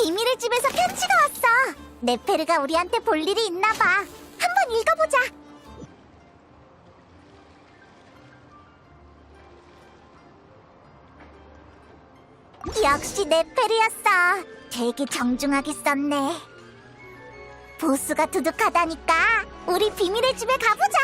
비밀의 집에서 편지가 왔어. 네페르가 우리한테 볼 일이 있나 봐. 한번 읽어보자. 역시 네페르였어. 되게 정중하게 썼네. 보수가 두둑하다니까. 우리 비밀의 집에 가보자.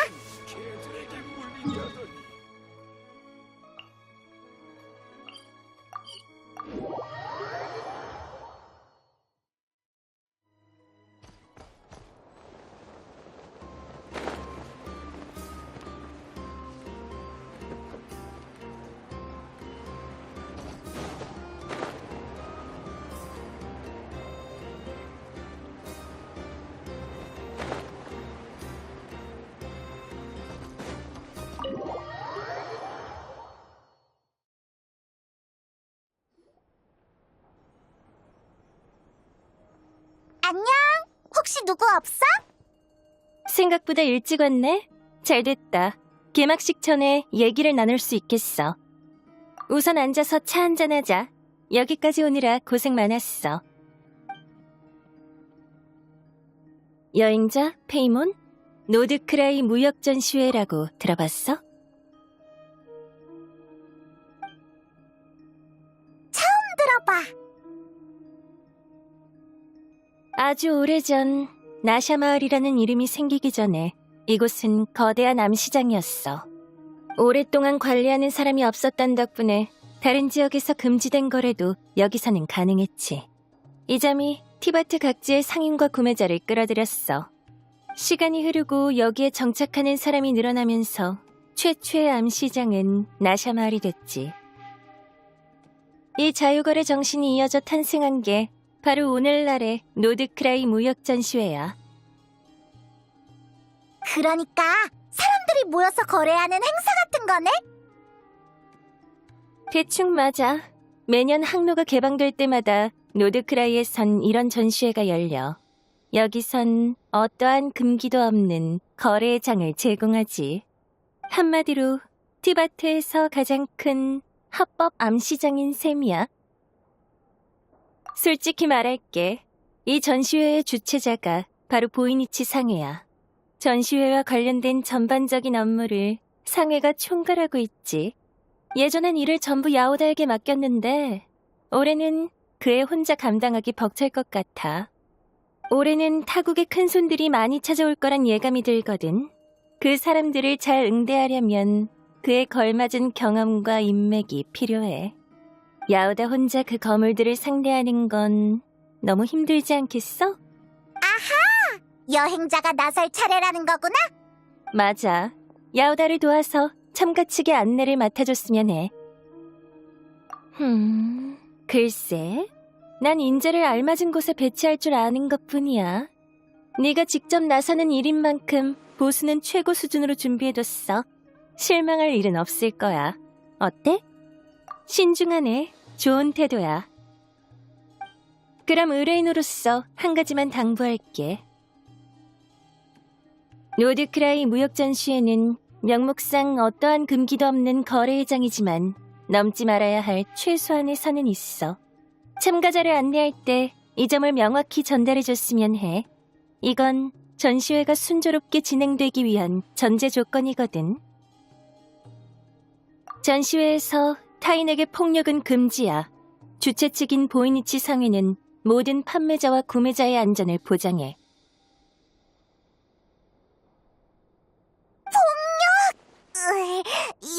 안녕. 혹시 누구 없어? 생각보다 일찍 왔네? 잘 됐다. 개막식 전에 얘기를 나눌 수 있겠어. 우선 앉아서 차 한잔하자. 여기까지 오느라 고생 많았어. 여행자 페이몬? 노드크라이 무역전시회라고 들어봤어? 들어봐. 아주 오래전 나샤마을이라는 이름이 생기기 전에 이곳은 거대한 암시장이었어. 오랫동안 관리하는 사람이 없었던 덕분에 다른 지역에서 금지된 거래도 여기서는 가능했지. 이 점이 티바트 각지의 상인과 구매자를 끌어들였어. 시간이 흐르고 여기에 정착하는 사람이 늘어나면서 최초의 암시장은 나샤마을이 됐지. 이 자유거래 정신이 이어져 탄생한 게 바로 오늘날의 노드크라이 무역전시회야. 그러니까 사람들이 모여서 거래하는 행사 같은 거네? 대충 맞아. 매년 항로가 개방될 때마다 노드크라이에선 이런 전시회가 열려. 여기선 어떠한 금기도 없는 거래의 장을 제공하지. 한마디로 티바트에서 가장 큰 합법 암시장인 셈이야. 솔직히 말할게. 이 전시회의 주최자가 바로 보이니치 상회야. 전시회와 관련된 전반적인 업무를 상회가 총괄하고 있지. 예전엔 일을 전부 야오다에게 맡겼는데 올해는 그애 혼자 감당하기 벅찰 것 같아. 올해는 타국의 큰손들이 많이 찾아올 거란 예감이 들거든. 그 사람들을 잘 응대하려면 그에 걸맞은 경험과 인맥이 필요해. 야오다 혼자 그 거물들을 상대하는 건 너무 힘들지 않겠어? 여행자가 나설 차례라는 거구나? 맞아. 야오다를 도와서 참가 측의 안내를 맡아줬으면 해. 글쎄. 난 인재를 알맞은 곳에 배치할 줄 아는 것뿐이야. 네가 직접 나서는 일인 만큼 보수는 최고 수준으로 준비해뒀어. 실망할 일은 없을 거야. 어때? 신중하네. 좋은 태도야. 그럼 의뢰인으로서 한 가지만 당부할게. 노드크라이 무역전시회는 명목상 어떠한 금기도 없는 거래회장이지만 넘지 말아야 할 최소한의 선은 있어. 참가자를 안내할 때 이 점을 명확히 전달해줬으면 해. 이건 전시회가 순조롭게 진행되기 위한 전제 조건이거든. 전시회에서 타인에게 폭력은 금지야. 주최 측인 보이니치 상회는 모든 판매자와 구매자의 안전을 보장해.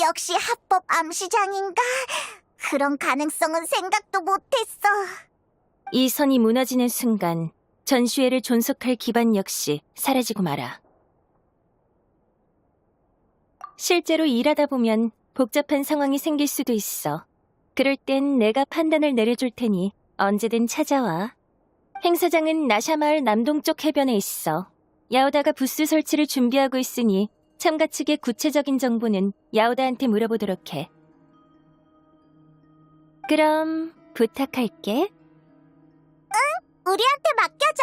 역시 합법 암시장인가? 그런 가능성은 생각도 못했어. 이 선이 무너지는 순간 전시회를 존속할 기반 역시 사라지고 말아. 실제로 일하다 보면 복잡한 상황이 생길 수도 있어. 그럴 땐 내가 판단을 내려줄 테니 언제든 찾아와. 행사장은 나샤마을 남동쪽 해변에 있어. 야오다가 부스 설치를 준비하고 있으니 참가 측의 구체적인 정보는 야오다한테 물어보도록 해. 그럼 부탁할게. 우리한테 맡겨줘.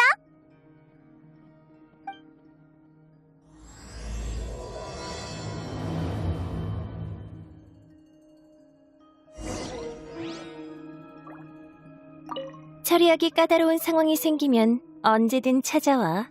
처리하기 까다로운 상황이 생기면 언제든 찾아와.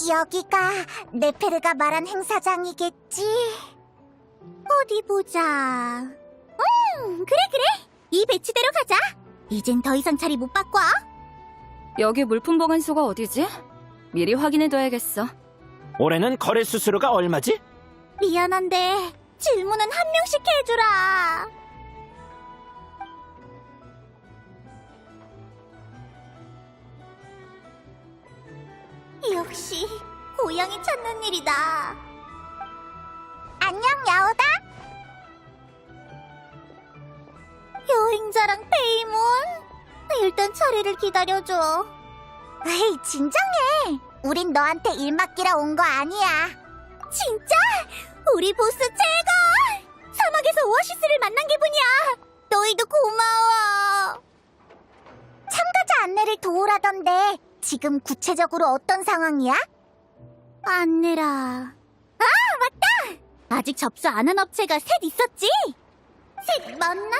여기가 네페르가 말한 행사장이겠지? 어디 보자. 그래. 이 배치대로 가자. 이젠 더 이상 자리 못 바꿔. 여기 물품 보관소가 어디지? 미리 확인해둬야겠어. 올해는 거래 수수료가 얼마지? 미안한데 질문은 한 명씩 해주라. 역시 고양이 찾는 일이다. 안녕, 야오다. 여행자랑 페이몬. 일단 차례를 기다려줘. 에이, 진정해. 우린 너한테 일 맡기러 온 거 아니야. 진짜? 우리 보스 최고! 사막에서 오아시스를 만난 기분이야. 너희도 고마워. 참가자 안내를 도우라던데 지금 구체적으로 어떤 상황이야? 안내라. 아, 맞다! 아직 접수 안 한 업체가 셋 있었지? 셋 맞나?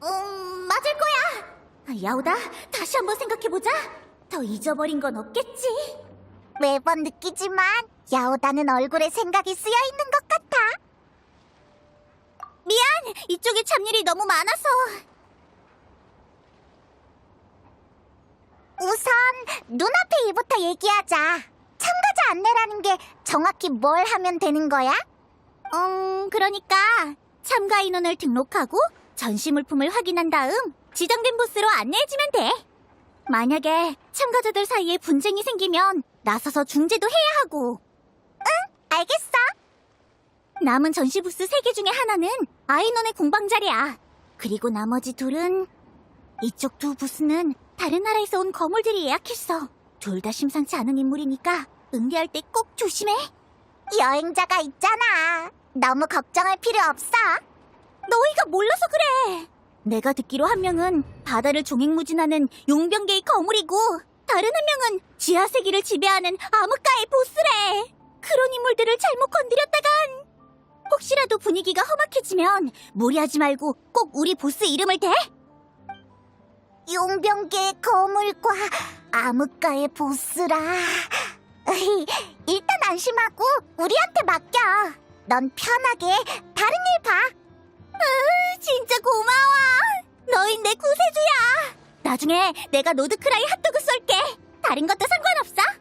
맞을 거야. 야오다, 다시 한번 생각해보자. 더 잊어버린 건 없겠지? 매번 느끼지만 야오다는 얼굴에 생각이 쓰여있는 것 같아. 미안, 이쪽에 잡일이 너무 많아서. 우선 눈앞의 일부터 얘기하자. 참가자 안내라는 게 정확히 뭘 하면 되는 거야? 그러니까 참가 인원을 등록하고 전시 물품을 확인한 다음 지정된 부스로 안내해주면 돼. 만약에 참가자들 사이에 분쟁이 생기면 나서서 중재도 해야 하고. 응, 알겠어. 남은 전시 부스 3개 중에 하나는 아이논의 공방 자리야. 그리고 나머지 둘은 이쪽 2 부스는 다른 나라에서 온 거물들이 예약했어. 둘 다 심상치 않은 인물이니까 응대할 때 꼭 조심해. 여행자가 있잖아. 너무 걱정할 필요 없어. 너희가 몰라서 그래. 내가 듣기로 한 명은 바다를 종횡무진하는 용병계의 거물이고 다른 한 명은 지하세계를 지배하는 암흑가의 보스래. 그런 인물들을 잘못 건드렸다간 혹시라도 분위기가 험악해지면 무리하지 말고 꼭 우리 보스 이름을 대. 용병계의 거물과 암흑가의 보스라. 일단 안심하고 우리한테 맡겨. 넌 편하게 다른 일 봐. 진짜 고마워. 너흰 내 구세주야. 나중에 내가 노드크라이 핫도그 쏠게. 다른 것도 상관없어.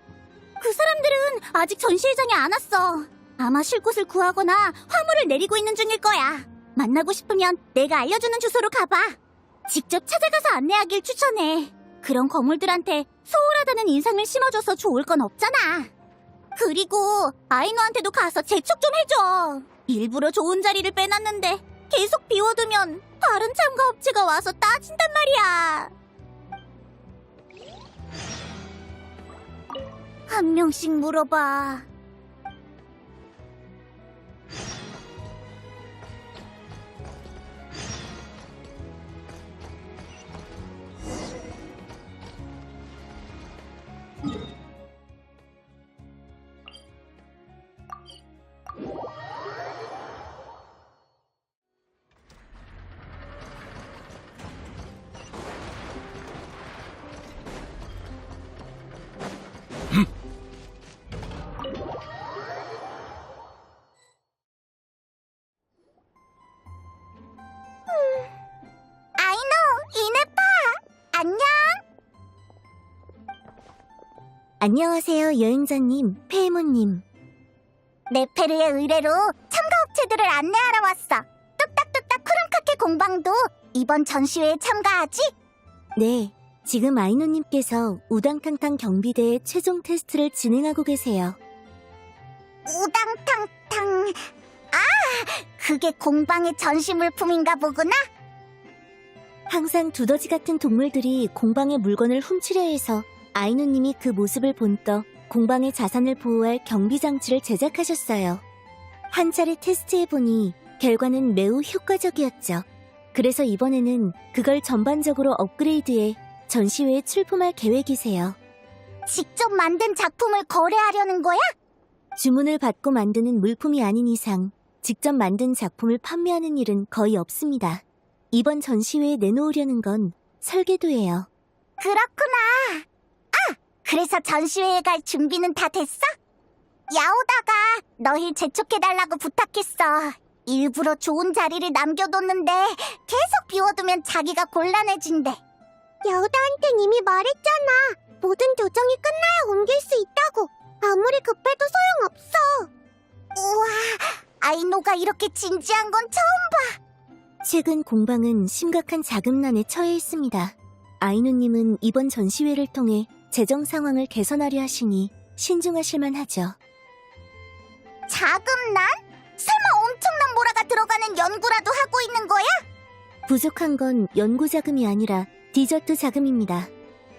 그 사람들은 아직 전시회장에 안 왔어. 아마 쉴 곳을 구하거나 화물을 내리고 있는 중일 거야. 만나고 싶으면 내가 알려주는 주소로 가봐. 직접 찾아가서 안내하길 추천해. 그런 거물들한테 소홀하다는 인상을 심어줘서 좋을 건 없잖아. 그리고 아이노한테도 가서 재촉 좀 해줘. 일부러 좋은 자리를 빼놨는데 계속 비워두면 다른 참가업체가 와서 따진단 말이야. 한 명씩 물어봐. 아이노, 이네파, 안녕. 안녕하세요, 여행자님, 페이모님. 네페르의 의뢰로 참가업체들을 안내하러 왔어. 뚝딱뚝딱 쿠름카케 공방도 이번 전시회에 참가하지? 네, 지금 아이노님께서 우당탕탕 경비대의 최종 테스트를 진행하고 계세요. 우당탕탕. 아, 그게 공방의 전시 물품인가 보구나? 항상 두더지 같은 동물들이 공방의 물건을 훔치려 해서 아이노님이 그 모습을 본떠 공방의 자산을 보호할 경비장치를 제작하셨어요. 한 차례 테스트해보니 결과는 매우 효과적이었죠. 그래서 이번에는 그걸 전반적으로 업그레이드해 전시회에 출품할 계획이세요. 직접 만든 작품을 거래하려는 거야? 주문을 받고 만드는 물품이 아닌 이상 직접 만든 작품을 판매하는 일은 거의 없습니다. 이번 전시회에 내놓으려는 건 설계도예요. 그렇구나. 아, 그래서 전시회에 갈 준비는 다 됐어? 야오다가 너희 재촉해달라고 부탁했어. 일부러 좋은 자리를 남겨뒀는데 계속 비워두면 자기가 곤란해진대. 야오다한텐 이미 말했잖아. 모든 조정이 끝나야 옮길 수 있다고. 아무리 급해도 소용없어. 우와, 아이노가 이렇게 진지한 건 처음 봐. 최근 공방은 심각한 자금난에 처해 있습니다. 아이누님은 이번 전시회를 통해 재정 상황을 개선하려 하시니 신중하실만 하죠. 자금난? 설마 엄청난 모라가 들어가는 연구라도 하고 있는 거야? 부족한 건 연구 자금이 아니라 디저트 자금입니다.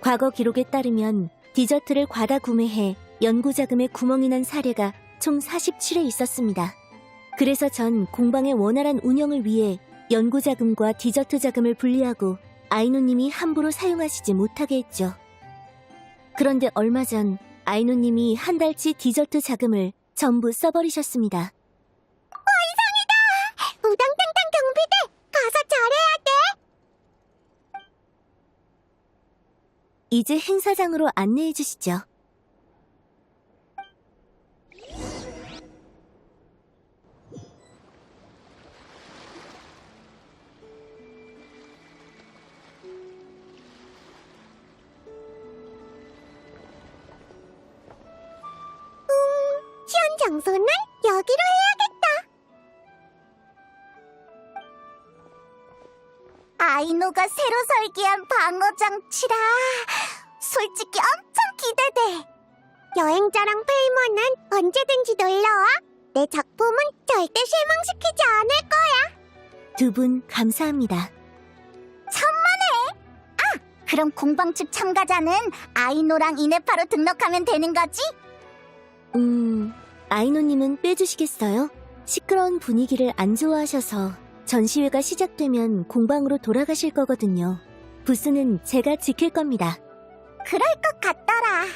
과거 기록에 따르면 디저트를 과다 구매해 연구 자금에 구멍이 난 사례가 총 47회 있었습니다. 그래서 전 공방의 원활한 운영을 위해 연구 자금과 디저트 자금을 분리하고 아이노님이 함부로 사용하시지 못하게 했죠. 그런데 얼마 전 아이노님이 한 달치 디저트 자금을 전부 써버리셨습니다. 우당탕탕 경비대! 가서 잘해야 돼! 이제 행사장으로 안내해 주시죠. 시연 장소는 여기로 해야겠다. 아이노가 새로 설계한 방어 장치라 솔직히 엄청 기대돼. 여행자랑 페이머는 언제든지 놀러와. 내 작품은 절대 실망시키지 않을 거야. 두 분 감사합니다. 천만에. 아, 그럼 공방 측 참가자는 아이노랑 이네파로 등록하면 되는 거지? 아이노님은 빼주시겠어요? 시끄러운 분위기를 안 좋아하셔서 전시회가 시작되면 공방으로 돌아가실 거거든요. 부스는 제가 지킬 겁니다. 그럴 것 같더라.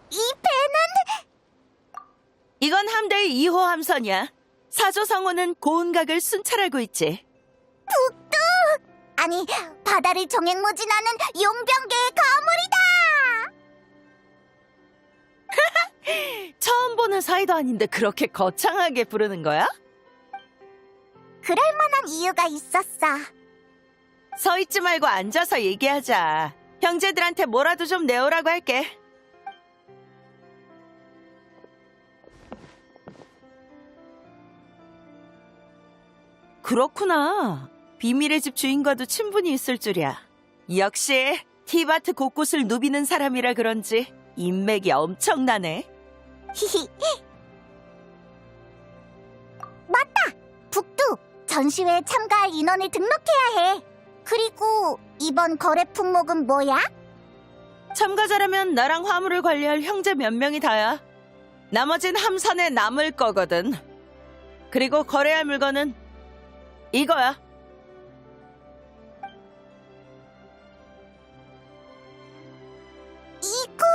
이 배는 이건 함대의 2호 함선이야. 사조성호는 고운각을 순찰하고 있지. 아니 바다를 정행무진하는 용병계의 거물이다. 처음 보는 사이도 아닌데 그렇게 거창하게 부르는 거야? 그럴 만한 이유가 있었어. 서 있지 말고 앉아서 얘기하자. 형제들한테 뭐라도 좀 내오라고 할게. 그렇구나. 비밀의 집 주인과도 친분이 있을 줄이야. 역시 티바트 곳곳을 누비는 사람이라 그런지 인맥이 엄청나네. 히히. 맞다. 북두 전시회에 참가할 인원을 등록해야 해. 그리고 이번 거래 품목은 뭐야? 참가자라면 나랑 화물을 관리할 형제 몇 명이 다야. 나머진 함선에 남을 거거든. 그리고 거래할 물건은 이거야. 이건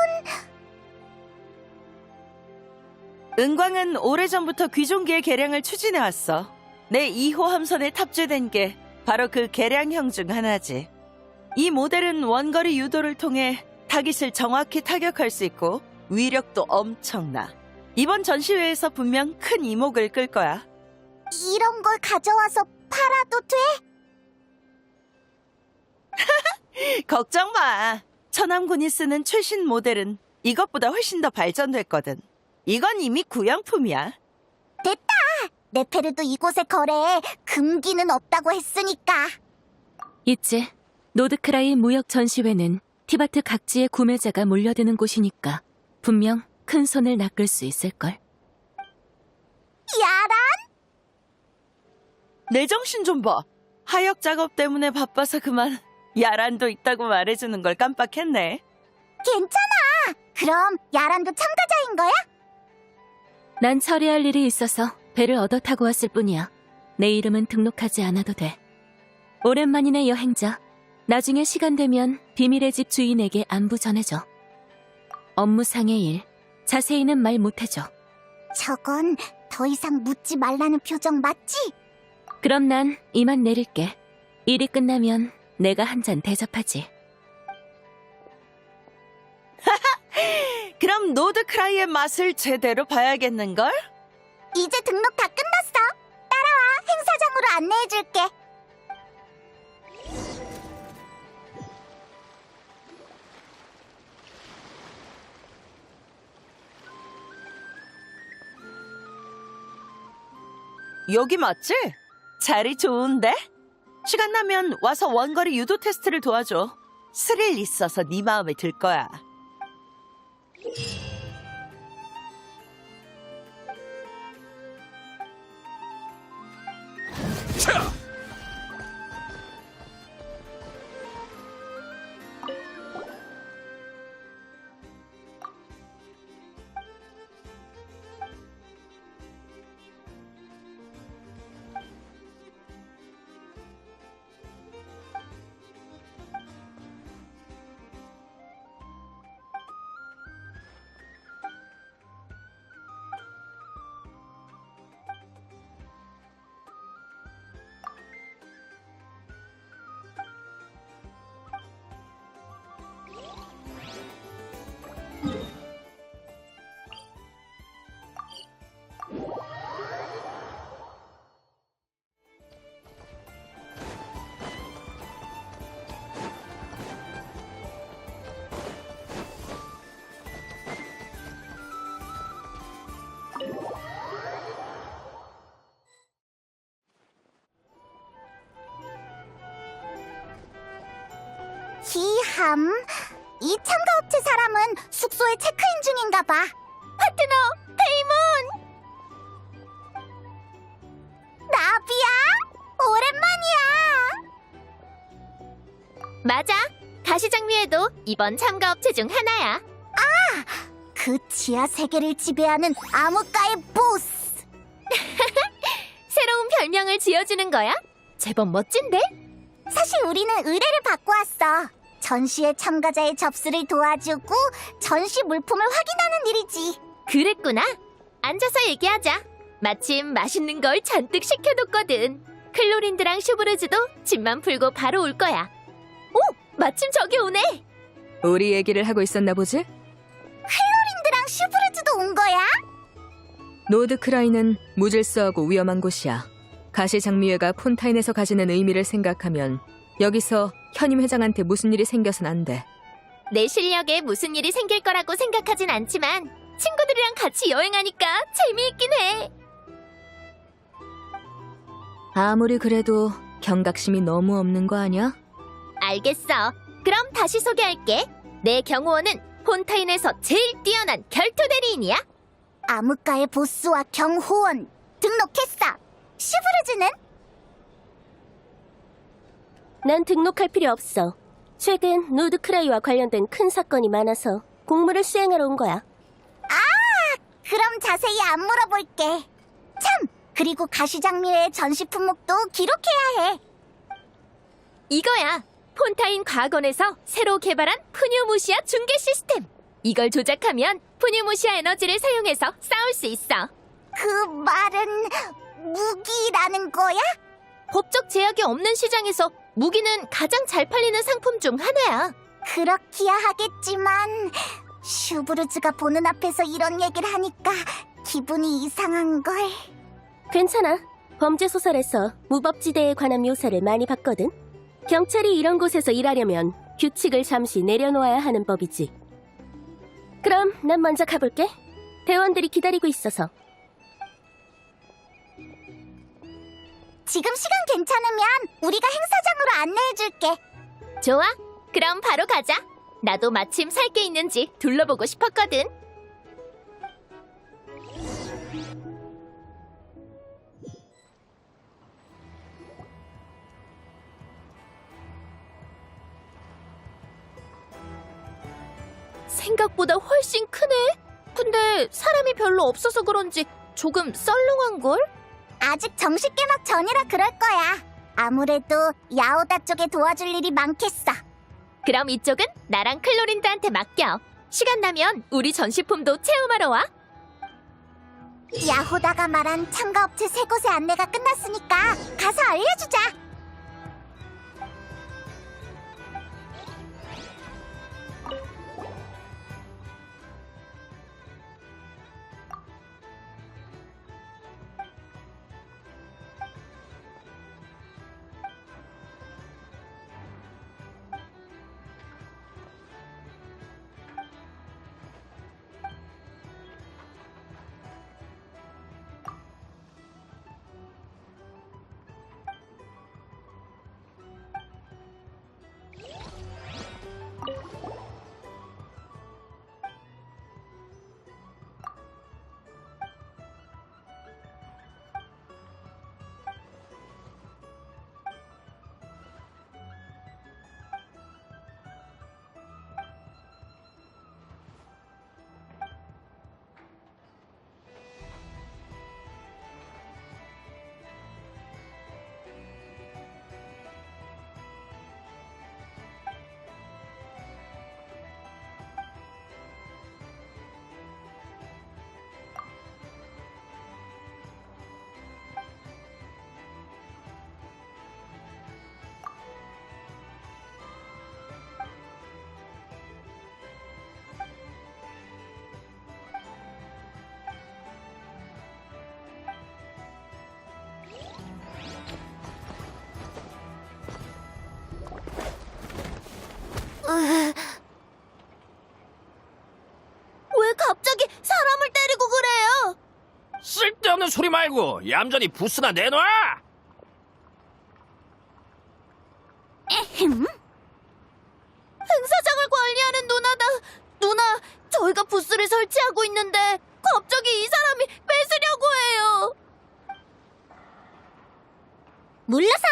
은광은 오래전부터 귀종기의 개량을 추진해왔어. 내 2호 함선에 탑재된 게 바로 그 개량형 중 하나지. 이 모델은 원거리 유도를 통해 타깃을 정확히 타격할 수 있고 위력도 엄청나. 이번 전시회에서 분명 큰 이목을 끌 거야. 이런 걸 가져와서 팔아도 돼? 걱정 마. 천암군이 쓰는 최신 모델은 이것보다 훨씬 더 발전됐거든. 이건 이미 구형품이야. 네페르도 이곳에 거래해 금기는 없다고 했으니까. 있지. 노드크라이 무역 전시회는 티바트 각지의 구매자가 몰려드는 곳이니까 분명 큰 손을 낚을 수 있을걸. 야라? 내 정신 좀 봐. 하역 작업 때문에 바빠서 그만 야란도 있다고 말해주는 걸 깜빡했네. 괜찮아. 그럼 야란도 참가자인 거야? 난 처리할 일이 있어서 배를 얻어 타고 왔을 뿐이야. 내 이름은 등록하지 않아도 돼. 오랜만이네 여행자. 나중에 시간 되면 비밀의 집 주인에게 안부 전해줘. 업무상의 일, 자세히는 말 못해줘. 저건 더 이상 묻지 말라는 표정 맞지? 그럼 난 이만 내릴게. 일이 끝나면 내가 한 잔 대접하지. 그럼 노드크라이의 맛을 제대로 봐야겠는걸? 이제 등록 다 끝났어. 따라와. 행사장으로 안내해줄게. 여기 맞지? 자리 좋은데? 시간 나면 와서 원거리 유도 테스트를 도와줘. 스릴 있어서 네 마음에 들 거야. 기함. 이 참가업체 사람은 숙소에 체크인 중인가 봐. 파트너, 페이몬! 나비야? 오랜만이야. 맞아. 가시장미에도 이번 참가업체 중 하나야. 그 지하 세계를 지배하는 암흑가의 보스. 새로운 별명을 지어주는 거야? 제법 멋진데? 사실 우리는 의뢰를 받고 왔어. 전시회 참가자의 접수를 도와주고 전시 물품을 확인하는 일이지. 그랬구나. 앉아서 얘기하자. 마침 맛있는 걸 잔뜩 시켜뒀거든. 클로린드랑 슈브르즈도 짐만 풀고 바로 올 거야. 오! 마침 저기 오네. 우리 얘기를 하고 있었나 보지? 클로린드랑 슈브르즈도 온 거야? 노드크라이는 무질서하고 위험한 곳이야. 가시장미회가 폰타인에서 가지는 의미를 생각하면 여기서 현임 회장한테 무슨 일이 생겨선 안 돼. 내 실력에 무슨 일이 생길 거라고 생각하진 않지만 친구들이랑 같이 여행하니까 재미있긴 해. 아무리 그래도 경각심이 너무 없는 거 아니야? 알겠어. 그럼 다시 소개할게. 내 경호원은 폰타인에서 제일 뛰어난 결투 대리인이야. 암흑가의 보스와 경호원 등록했어. 슈브르즈는? 난 등록할 필요 없어. 최근 노드크라이와 관련된 큰 사건이 많아서 공무를 수행하러 온 거야. 그럼 자세히 안 물어볼게. 참! 그리고 가시장미의 전시 품목도 기록해야 해. 이거야. 폰타인 과학원에서 새로 개발한 푸뉴무시아 중계 시스템. 이걸 조작하면 푸뉴무시아 에너지를 사용해서 싸울 수 있어. 그 말은 무기라는 거야? 법적 제약이 없는 시장에서 무기는 가장 잘 팔리는 상품 중 하나야. 그렇기야 하겠지만 슈브르즈가 보는 앞에서 이런 얘기를 하니까 기분이 이상한걸. 괜찮아. 범죄 소설에서 무법지대에 관한 묘사를 많이 봤거든. 경찰이 이런 곳에서 일하려면 규칙을 잠시 내려놓아야 하는 법이지. 그럼 난 먼저 가볼게. 대원들이 기다리고 있어서. 지금 시간 괜찮으면 우리가 행사장으로 안내해줄게. 좋아. 그럼 바로 가자. 나도 마침 살 게 있는지 둘러보고 싶었거든. 생각보다 훨씬 크네. 근데 사람이 별로 없어서 그런지 조금 썰렁한걸? 아직 정식 개막 전이라 그럴 거야. 아무래도 야오다 쪽에 도와줄 일이 많겠어. 그럼 이쪽은 나랑 클로린드한테 맡겨. 시간 나면 우리 전시품도 체험하러 와. 야호다가 말한 참가업체 3곳의 안내가 끝났으니까 가서 알려주자. 왜 갑자기 사람을 때리고 그래요? 쓸데없는 소리 말고 얌전히 부스나 내놔! 행사장을 관리하는 누나다. 누나, 저희가 부스를 설치하고 있는데 갑자기 이 사람이 뺏으려고 해요. 물러서!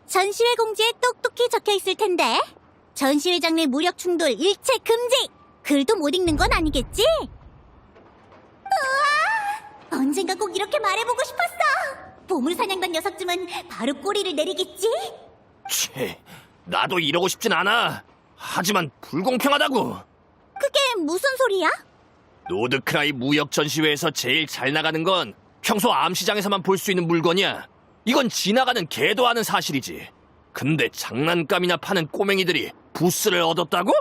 전시회 공지에 똑똑히 적혀 있을 텐데. 전시회장 내 무력 충돌 일체 금지! 글도 못 읽는 건 아니겠지? 우와! 언젠가 꼭 이렇게 말해보고 싶었어! 보물사냥단 녀석쯤은 바로 꼬리를 내리겠지? 치, 나도 이러고 싶진 않아. 하지만 불공평하다고. 그게 무슨 소리야? 노드크라이 무역 전시회에서 제일 잘 나가는 건 평소 암시장에서만 볼 수 있는 물건이야. 이건 지나가는 개도 아는 사실이지. 근데 장난감이나 파는 꼬맹이들이 부스를 얻었다고?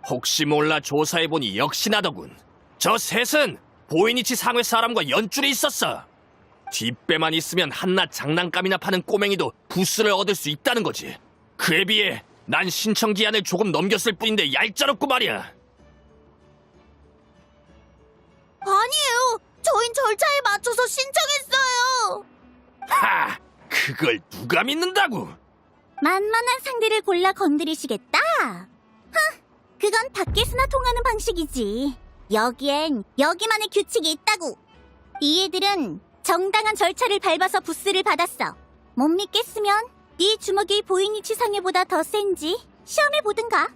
혹시 몰라 조사해보니 역시 나더군. 저 셋은 보이니치 상회 사람과 연줄이 있었어. 뒷배만 있으면 한낱 장난감이나 파는 꼬맹이도 부스를 얻을 수 있다는 거지. 그에 비해 난 신청 기한을 조금 넘겼을 뿐인데 얄짤없고 말이야. 아니에요. 저흰 절차에 맞춰서 신청했어요. 하! 그걸 누가 믿는다고? 만만한 상대를 골라 건드리시겠다? 그건 밖에서나 통하는 방식이지. 여기엔 여기만의 규칙이 있다고. 이 애들은 정당한 절차를 밟아서 부스를 받았어. 못 믿겠으면 네 주먹이 보이니치 상해보다 더 센지 시험해보든가.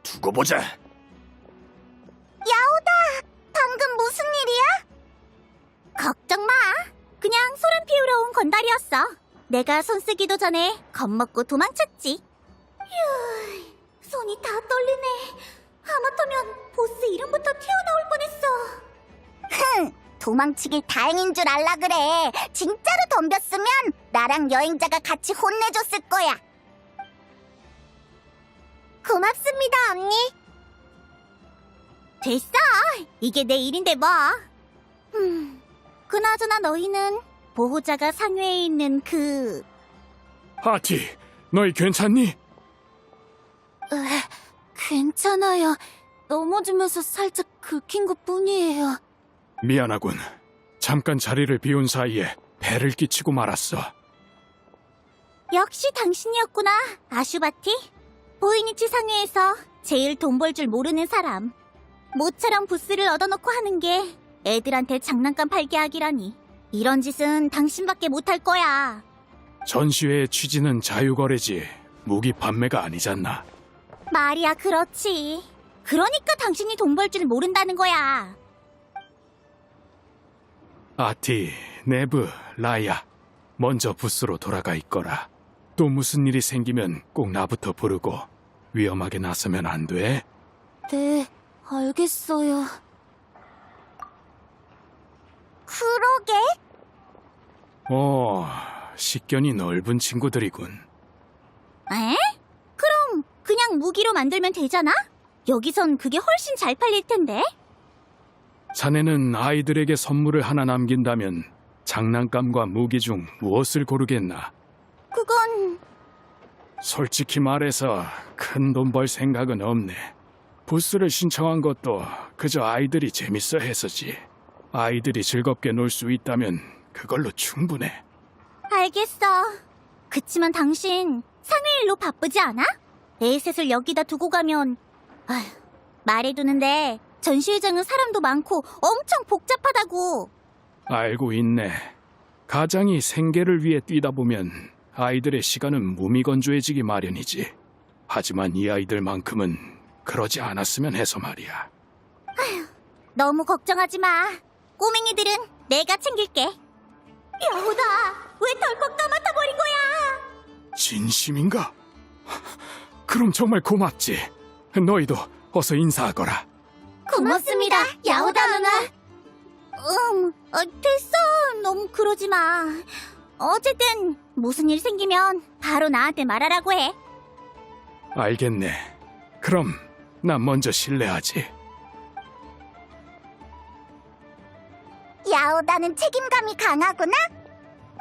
두고 보자. 야오다! 방금 무슨 일이야? 걱정 마. 그냥 소란 피우러 온 건달이었어. 내가 손 쓰기도 전에 겁먹고 도망쳤지. 휴, 손이 다 떨리네. 하마터면 보스 이름부터 튀어나올 뻔했어. 도망치길 다행인 줄 알라 그래. 진짜로 덤볐으면 나랑 여행자가 같이 혼내줬을 거야. 고맙습니다, 언니. 됐어. 이게 내 일인데 뭐. 그나저나 너희는 보호자가 상회에 있는 하티, 너희 괜찮니? 괜찮아요. 넘어지면서 살짝 긁힌 것뿐이에요. 미안하군. 잠깐 자리를 비운 사이에 배를 끼치고 말았어. 역시 당신이었구나, 아슈바티. 보이니치 상회에서 제일 돈 벌 줄 모르는 사람. 모처럼 부스를 얻어놓고 하는 게 애들한테 장난감 팔게 하기라니. 이런 짓은 당신밖에 못할 거야. 전시회의 취지는 자유거래지 무기 판매가 아니잖아. 말이야, 그렇지. 그러니까 당신이 돈 벌 줄 모른다는 거야. 아티, 네브, 라야, 먼저 부스로 돌아가 있거라. 또 무슨 일이 생기면 꼭 나부터 부르고 위험하게 나서면 안 돼. 네, 알겠어요. 그러게. 식견이 넓은 친구들이군. 에? 그럼 그냥 무기로 만들면 되잖아? 여기선 그게 훨씬 잘 팔릴 텐데. 자네는 아이들에게 선물을 하나 남긴다면 장난감과 무기 중 무엇을 고르겠나? 그건 솔직히 말해서 큰 돈 벌 생각은 없네. 부스를 신청한 것도 그저 아이들이 재밌어 해서지. 아이들이 즐겁게 놀 수 있다면 그걸로 충분해. 알겠어. 그치만 당신 상해일로 바쁘지 않아? 에이셋을 여기다 두고 가면 말해두는데 전시회장은 사람도 많고 엄청 복잡하다고. 알고 있네. 가장이 생계를 위해 뛰다 보면 아이들의 시간은 무미건조해지기 마련이지. 하지만 이 아이들만큼은 그러지 않았으면 해서 말이야. 너무 걱정하지 마. 꼬맹이들은 내가 챙길게. 여우다, 왜 덜컥 까맣다버린 거야? 진심인가? 그럼 정말 고맙지. 너희도 어서 인사하거라. 고맙습니다, 야오다 누나. 됐어. 너무 그러지 마. 어쨌든 무슨 일 생기면 바로 나한테 말하라고 해. 알겠네. 그럼 난 먼저 실례하지. 야오다는 책임감이 강하구나?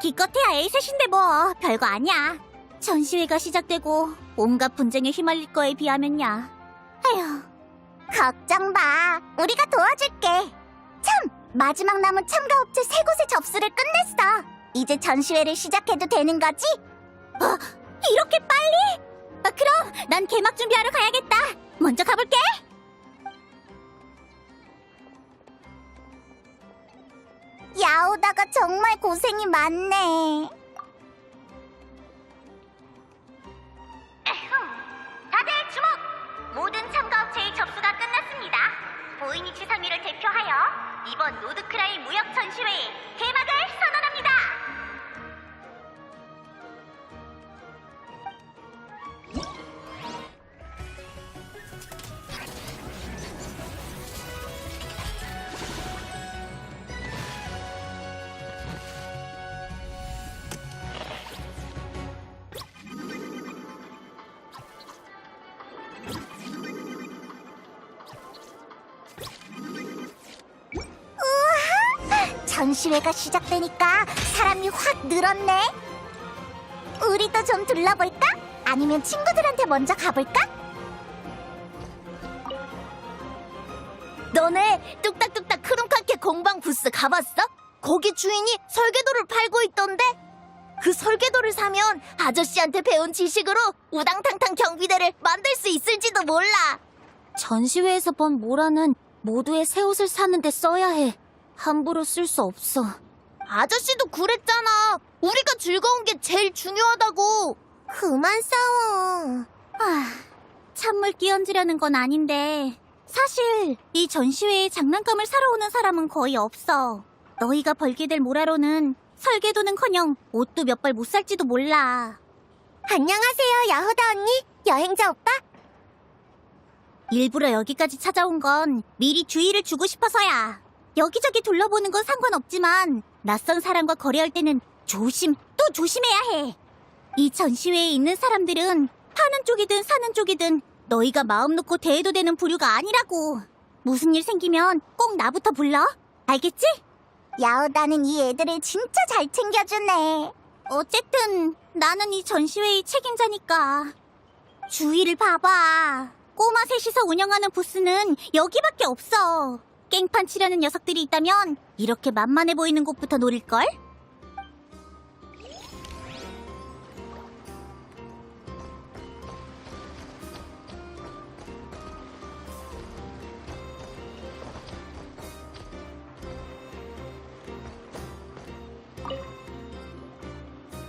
기껏해야 에이셋인데 뭐 별거 아니야. 전시회가 시작되고 온갖 분쟁에 휘말릴 거에 비하면야. 아휴, 걱정 마. 우리가 도와줄게. 참, 마지막 남은 참가업체 3곳의 접수를 끝냈어. 이제 전시회를 시작해도 되는 거지? 이렇게 빨리? 그럼 난 개막 준비하러 가야겠다. 먼저 가볼게. 야오다가 정말 고생이 많네. 다들 주목! 모든 참가업체의 접수가 끝났습니다. 보이니치 상위를 대표하여 이번 노드크라이 무역 전시회의 개막을 선언합니다. 전시회가 시작되니까 사람이 확 늘었네. 우리도 좀 둘러볼까? 아니면 친구들한테 먼저 가볼까? 너네 뚝딱뚝딱 크룸카케 공방 부스 가봤어? 거기 주인이 설계도를 팔고 있던데? 그 설계도를 사면 아저씨한테 배운 지식으로 우당탕탕 경비대를 만들 수 있을지도 몰라. 전시회에서 본 모라는 모두의 새 옷을 사는데 써야 해. 함부로 쓸 수 없어. 아저씨도 그랬잖아. 우리가 즐거운 게 제일 중요하다고. 그만 싸워. 찬물 끼얹으려는 건 아닌데 사실 이 전시회에 장난감을 사러 오는 사람은 거의 없어. 너희가 벌게 될 모라로는 설계도는커녕 옷도 몇 벌 못 살지도 몰라. 안녕하세요, 야호다 언니. 여행자 오빠. 일부러 여기까지 찾아온 건 미리 주의를 주고 싶어서야. 여기저기 둘러보는 건 상관없지만 낯선 사람과 거래할 때는 조심 또 조심해야 해. 이 전시회에 있는 사람들은 파는 쪽이든 사는 쪽이든 너희가 마음 놓고 대해도 되는 부류가 아니라고. 무슨 일 생기면 꼭 나부터 불러. 알겠지? 야오다는 이 애들을 진짜 잘 챙겨주네. 어쨌든 나는 이 전시회의 책임자니까. 주위를 봐봐. 꼬마 셋이서 운영하는 부스는 여기밖에 없어. 깽판 치려는 녀석들이 있다면 이렇게 만만해 보이는 곳부터 노릴걸?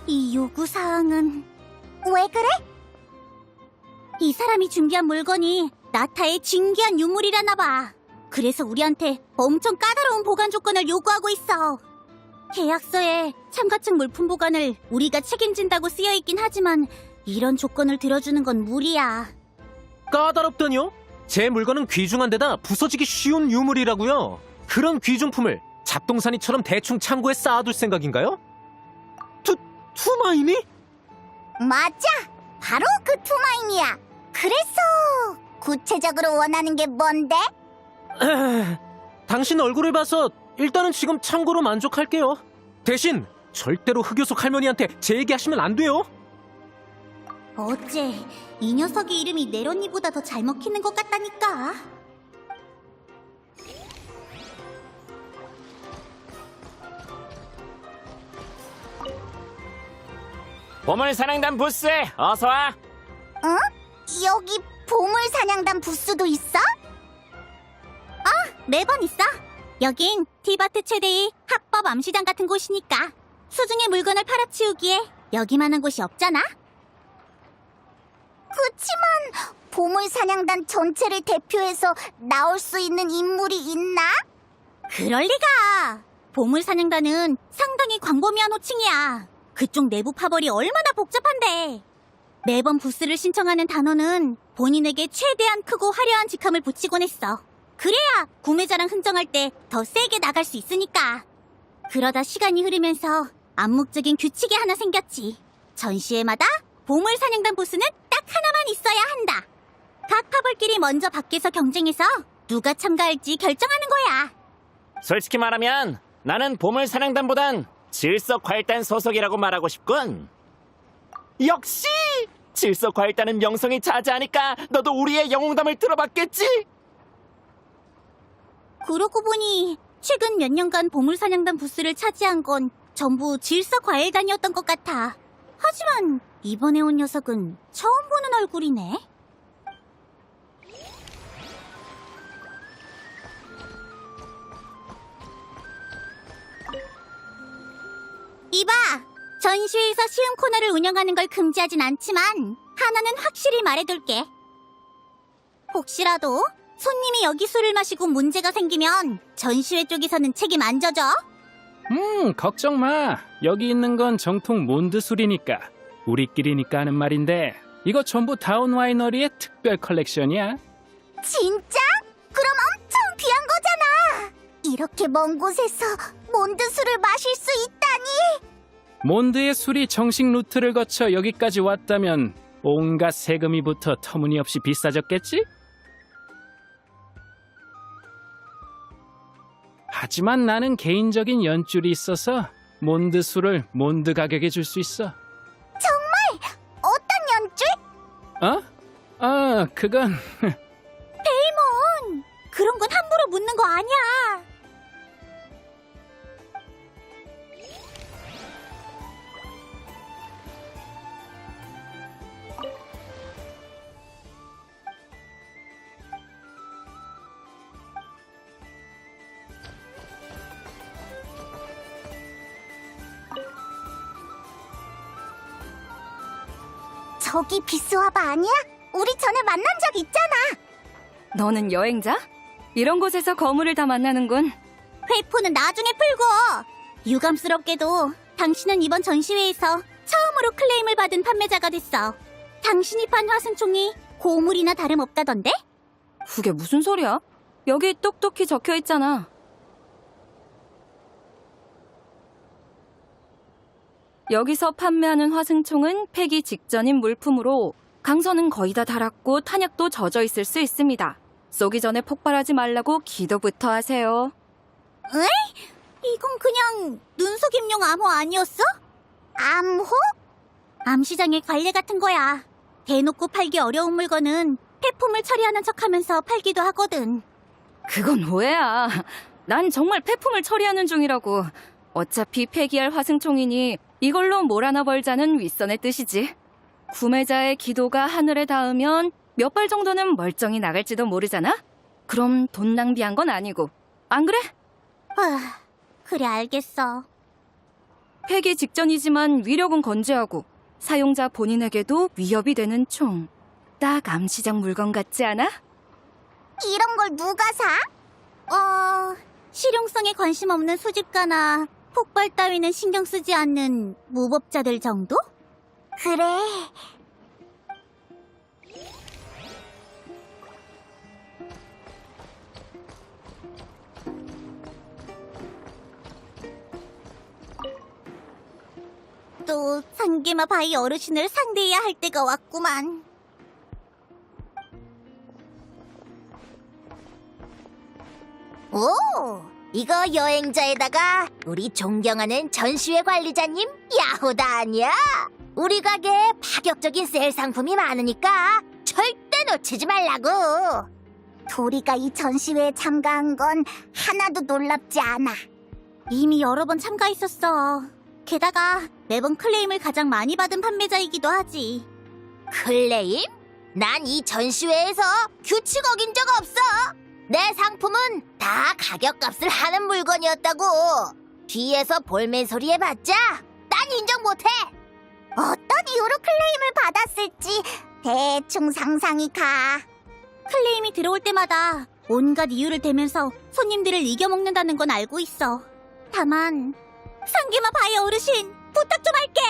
이 요구사항은... 왜 그래? 이 사람이 준비한 물건이 나타의 진귀한 유물이라나 봐. 그래서 우리한테 엄청 까다로운 보관 조건을 요구하고 있어. 계약서에 참가층 물품 보관을 우리가 책임진다고 쓰여있긴 하지만 이런 조건을 들어주는 건 무리야. 까다롭다뇨? 제 물건은 귀중한 데다 부서지기 쉬운 유물이라고요. 그런 귀중품을 잡동사니처럼 대충 창고에 쌓아둘 생각인가요? 투마이니? 맞아! 바로 그 투마인이야. 그래서 구체적으로 원하는 게 뭔데? 당신 얼굴을 봐서 일단은 지금 참고로 만족할게요. 대신 절대로 흑요석 할머니한테 제 얘기하시면 안 돼요. 어째 이 녀석의 이름이 네로니보다 더 잘 먹히는 것 같다니까. 보물사냥단 부스에 어서와. 여기 보물사냥단 부스도 있어? 매번 있어. 여긴 티바트 최대의 합법 암시장 같은 곳이니까 수중의 물건을 팔아치우기에 여기만한 곳이 없잖아. 그치만 보물사냥단 전체를 대표해서 나올 수 있는 인물이 있나? 그럴 리가. 보물사냥단은 상당히 광범위한 호칭이야. 그쪽 내부 파벌이 얼마나 복잡한데. 매번 부스를 신청하는 단원은 본인에게 최대한 크고 화려한 직함을 붙이곤 했어. 그래야 구매자랑 흥정할 때 더 세게 나갈 수 있으니까. 그러다 시간이 흐르면서 암묵적인 규칙이 하나 생겼지. 전시회마다 보물사냥단 부스는 딱 하나만 있어야 한다. 각 파벌끼리 먼저 밖에서 경쟁해서 누가 참가할지 결정하는 거야. 솔직히 말하면 나는 보물사냥단보단 질서과일단 소속이라고 말하고 싶군. 역시! 질서과일단은 명성이 자자하니까 너도 우리의 영웅담을 들어봤겠지? 그러고 보니 최근 몇 년간 보물사냥단 부스를 차지한 건 전부 질서과일단이었던 것 같아. 하지만 이번에 온 녀석은 처음 보는 얼굴이네. 이봐! 전시회에서 시음 코너를 운영하는 걸 금지하진 않지만 하나는 확실히 말해둘게. 혹시라도 손님이 여기 술을 마시고 문제가 생기면 전시회 쪽에서는 책임 안 져줘? 걱정 마. 여기 있는 건 정통 몬드 술이니까. 우리끼리니까 하는 말인데 이거 전부 다운 와이너리의 특별 컬렉션이야. 진짜? 그럼 엄청 귀한 거잖아! 이렇게 먼 곳에서 몬드 술을 마실 수 있다니! 몬드의 술이 정식 루트를 거쳐 여기까지 왔다면 온갖 세금이 붙어 터무니없이 비싸졌겠지? 하지만 나는 개인적인 연줄이 있어서 몬드 술을 몬드 가격에 줄 수 있어. 어떤 연줄? 그건 데이몬! 그런 건 함부로 묻는 거 아니야! 저기 비스와바 아니야? 우리 전에 만난 적 있잖아. 너는 여행자? 이런 곳에서 거물을 다 만나는군. 회포는 나중에 풀고. 유감스럽게도 당신은 이번 전시회에서 처음으로 클레임을 받은 판매자가 됐어. 당신이 판 화승총이 고물이나 다름없다던데? 그게 무슨 소리야? 여기 똑똑히 적혀 있잖아. 여기서 판매하는 화승총은 폐기 직전인 물품으로 강선은 거의 다 닳았고 탄약도 젖어 있을 수 있습니다. 쏘기 전에 폭발하지 말라고 기도부터 하세요. 이건 그냥 눈속임용 암호 아니었어? 암호? 암시장의 관례 같은 거야. 대놓고 팔기 어려운 물건은 폐품을 처리하는 척하면서 팔기도 하거든. 그건 오해야. 난 정말 폐품을 처리하는 중이라고. 어차피 폐기할 화승총이니 이걸로 뭘 하나 벌자는 윗선의 뜻이지. 구매자의 기도가 하늘에 닿으면 몇 발 정도는 멀쩡히 나갈지도 모르잖아? 그럼 돈 낭비한 건 아니고. 안 그래? 그래, 알겠어. 폐기 직전이지만 위력은 건재하고 사용자 본인에게도 위협이 되는 총. 딱 암시장 물건 같지 않아? 이런 걸 누가 사? 실용성에 관심 없는 수집가나 폭발 따위는 신경 쓰지 않는 무법자들 정도? 그래. 또 상계마 바위 어르신을 상대해야 할 때가 왔구만. 오, 이거 여행자에다가 우리 존경하는 전시회 관리자님 야호다 아니야? 우리 가게에 파격적인 세일 상품이 많으니까 절대 놓치지 말라고. 도리가 이 전시회에 참가한 건 하나도 놀랍지 않아. 이미 여러 번 참가했었어. 게다가 매번 클레임을 가장 많이 받은 판매자이기도 하지. 클레임? 난 이 전시회에서 규칙 어긴 적 없어. 내 상품은 다 가격값을 하는 물건이었다고. 뒤에서 볼멘 소리 해봤자 난 인정 못해. 어떤 이유로 클레임을 받았을지 대충 상상이 가. 클레임이 들어올 때마다 온갖 이유를 대면서 손님들을 이겨먹는다는 건 알고 있어. 다만 상계마 바이 어르신, 부탁 좀 할게.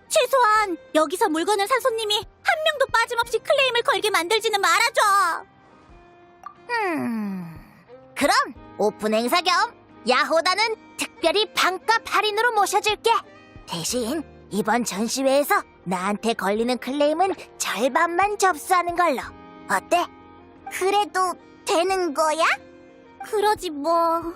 최소한 여기서 물건을 산 손님이 한 명도 빠짐없이 클레임을 걸게 만들지는 말아줘. 그럼 오픈 행사 겸 야호다는 특별히 반값 할인으로 모셔줄게. 대신 이번 전시회에서 나한테 걸리는 클레임은 절반만 접수하는 걸로. 어때? 그래도 되는 거야? 그러지 뭐.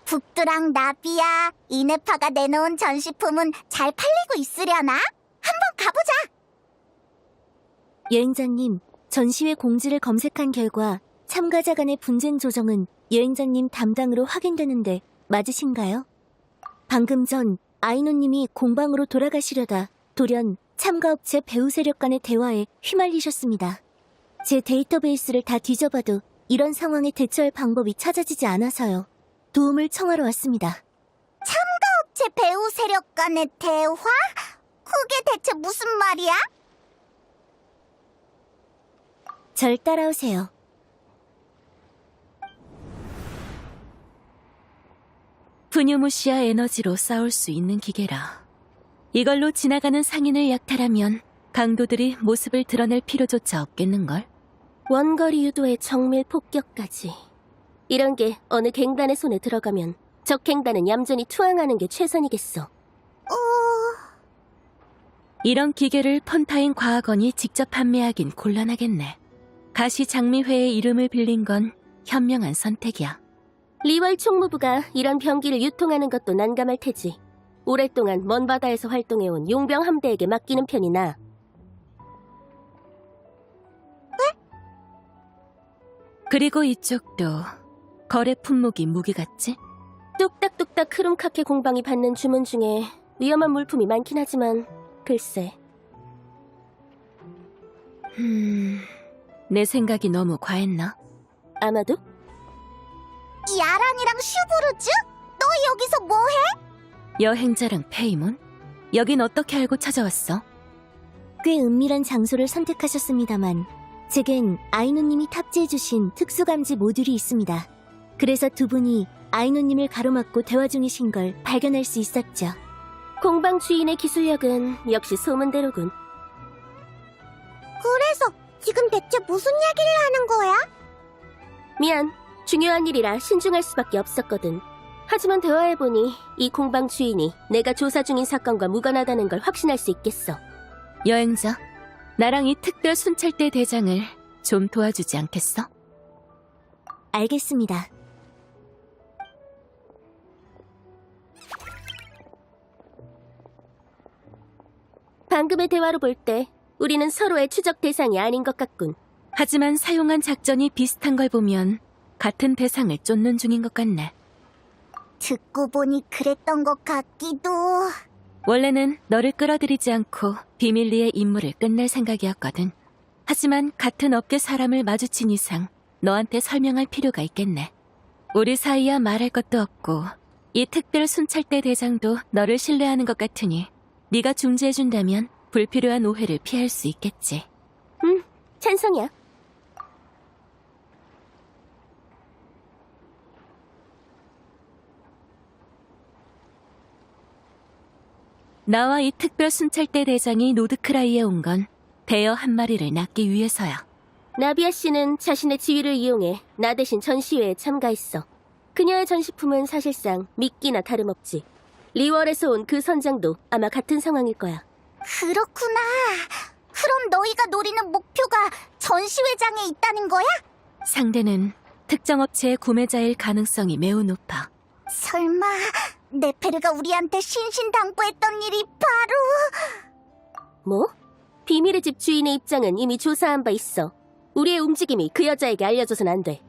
북두랑 나비야, 이네파가 내놓은 전시품은 잘 팔리고 있으려나? 한번 가보자! 여행자님, 전시회 공지를 검색한 결과 참가자 간의 분쟁 조정은 여행자님 담당으로 확인되는데 맞으신가요? 방금 전 아이노님이 공방으로 돌아가시려다 돌연 참가업체 배우 세력 간의 대화에 휘말리셨습니다. 제 데이터베이스를 다 뒤져봐도 이런 상황에 대처할 방법이 찾아지지 않아서요. 도움을 청하러 왔습니다. 참가업체 배우 세력 간의 대화? 그게 대체 무슨 말이야? 절 따라오세요. 푸뉴무시아 에너지로 싸울 수 있는 기계라. 이걸로 지나가는 상인을 약탈하면 강도들이 모습을 드러낼 필요조차 없겠는걸? 원거리 유도의 정밀 폭격까지. 이런 게 어느 갱단의 손에 들어가면 적 갱단은 얌전히 투항하는 게 최선이겠어. 이런 기계를 펀타인 과학원이 직접 판매하긴 곤란하겠네. 가시 장미회의 이름을 빌린 건 현명한 선택이야. 리월 총무부가 이런 병기를 유통하는 것도 난감할 테지. 오랫동안 먼 바다에서 활동해온 용병 함대에게 맡기는 편이 나아. 그리고 이쪽도 거래 품목이 무기 같지? 뚝딱뚝딱 크룸카케 공방이 받는 주문 중에 위험한 물품이 많긴 하지만 글쎄. 내 생각이 너무 과했나? 아마도? 야란이랑 슈브르즈? 너 여기서 뭐해? 여행자랑 페이몬? 여긴 어떻게 알고 찾아왔어? 꽤 은밀한 장소를 선택하셨습니다만 제겐 아이노님이 탑재해주신 특수감지 모듈이 있습니다. 그래서 두 분이 아이노님을 가로막고 대화 중이신 걸 발견할 수 있었죠. 공방 주인의 기술력은 역시 소문대로군. 그래서 지금 대체 무슨 얘기를 하는 거야? 미안, 중요한 일이라 신중할 수밖에 없었거든. 하지만 대화해보니 이 공방 주인이 내가 조사 중인 사건과 무관하다는 걸 확신할 수 있겠어. 여행자, 나랑 이 특별 순찰대 대장을 좀 도와주지 않겠어? 알겠습니다. 방금의 대화로 볼 때 우리는 서로의 추적 대상이 아닌 것 같군. 하지만 사용한 작전이 비슷한 걸 보면 같은 대상을 쫓는 중인 것 같네. 듣고 보니 그랬던 것 같기도. 원래는 너를 끌어들이지 않고 비밀리에 임무를 끝낼 생각이었거든. 하지만 같은 업계 사람을 마주친 이상 너한테 설명할 필요가 있겠네. 우리 사이야 말할 것도 없고 이 특별 순찰대 대장도 너를 신뢰하는 것 같으니 네가 중재해준다면 불필요한 오해를 피할 수 있겠지. 찬성이야. 나와 이 특별 순찰대 대장이 노드크라이에 온 건 대여 한 마리를 낳기 위해서야. 나비아 씨는 자신의 지위를 이용해 나 대신 전시회에 참가했어. 그녀의 전시품은 사실상 미끼나 다름없지. 리월에서 온 그 선장도 아마 같은 상황일 거야. 그렇구나. 그럼 너희가 노리는 목표가 전시회장에 있다는 거야? 상대는 특정 업체의 구매자일 가능성이 매우 높아. 설마 네페르가 우리한테 신신당부했던 일이 바로... 뭐? 비밀의 집 주인의 입장은 이미 조사한 바 있어. 우리의 움직임이 그 여자에게 알려줘선 안 돼.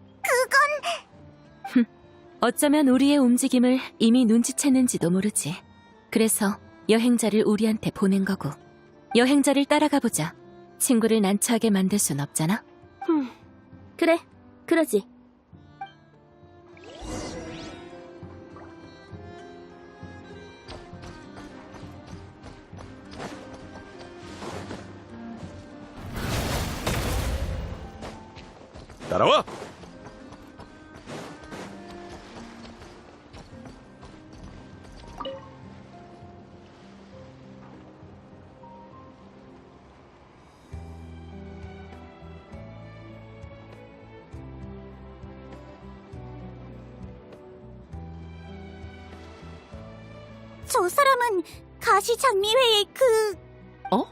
어쩌면 우리의 움직임을 이미 눈치챘는지도 모르지. 그래서 여행자를 우리한테 보낸 거고. 여행자를 따라가 보자. 친구를 난처하게 만들 순 없잖아. 그래, 그러지. 따라와! 저 사람은 가시장미회의 어?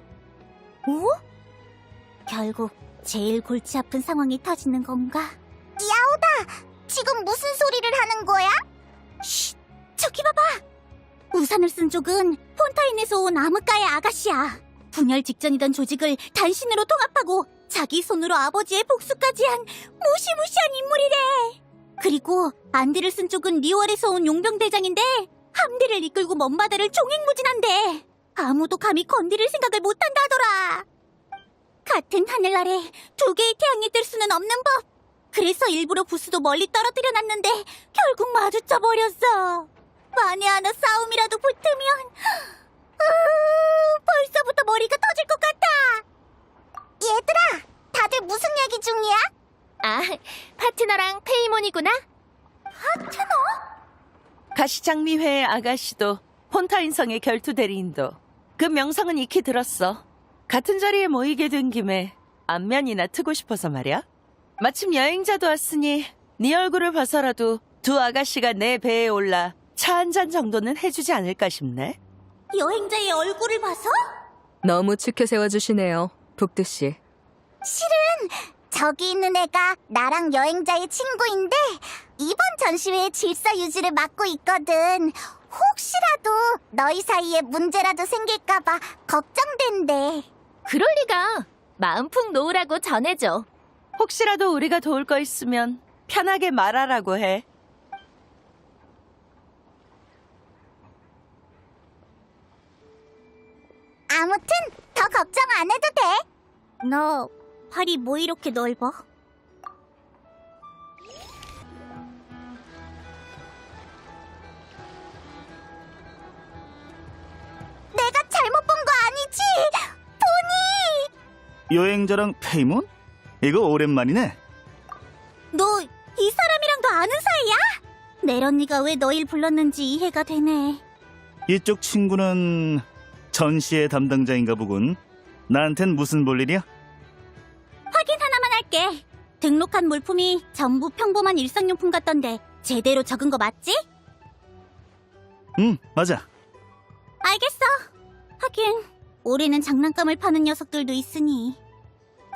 결국 제일 골치 아픈 상황이 터지는 건가? 야오다! 지금 무슨 소리를 하는 거야? 쉿! 저기 봐봐! 우산을 쓴 쪽은 폰타인에서 온 암흑가의 아가씨야. 분열 직전이던 조직을 단신으로 통합하고 자기 손으로 아버지의 복수까지 한 무시무시한 인물이래. 그리고 안대를 쓴 쪽은 리월에서 온 용병대장인데 함대를 이끌고 먼 바다를 종횡무진한데 아무도 감히 건드릴 생각을 못한다더라. 같은 하늘 아래 두 개의 태양이 뜰 수는 없는 법. 그래서 일부러 부스도 멀리 떨어뜨려 놨는데 결국 마주쳐 버렸어. 만에 하나 싸움이라도 붙으면 벌써부터 머리가 터질 것 같아. 얘들아, 다들 무슨 얘기 중이야? 아, 파트너랑 페이몬이구나? 파트너? 가시장미회의 아가씨도 폰타인성의 결투 대리인도 그 명성은 익히 들었어. 같은 자리에 모이게 된 김에 안면이나 트고 싶어서 말이야. 마침 여행자도 왔으니 네 얼굴을 봐서라도 두 아가씨가 내 배에 올라 차 한 잔 정도는 해주지 않을까 싶네. 여행자의 얼굴을 봐서? 너무 추켜 세워주시네요, 북두씨. 실은 저기 있는 애가 나랑 여행자의 친구인데 이번 전시회의 질서 유지를 맡고 있거든. 혹시라도 너희 사이에 문제라도 생길까봐 걱정된대. 그럴 리가. 마음 푹 놓으라고 전해줘. 혹시라도 우리가 도울 거 있으면 편하게 말하라고 해. 아무튼 더 걱정 안 해도 돼. 너 팔이 뭐 이렇게 넓어? 내가 잘못 본 거 아니지? 보니! 여행자랑 페이몬? 이거 오랜만이네. 너 이 사람이랑도 아는 사이야? 넬 언니가 왜 너일 불렀는지 이해가 되네. 이쪽 친구는 전시회 담당자인가 보군. 나한텐 무슨 볼 일이야? 확인 하나만 할게. 등록한 물품이 전부 평범한 일상용품 같던데 제대로 적은 거 맞지? 응, 맞아. 알겠어. 하긴 올해는 장난감을 파는 녀석들도 있으니.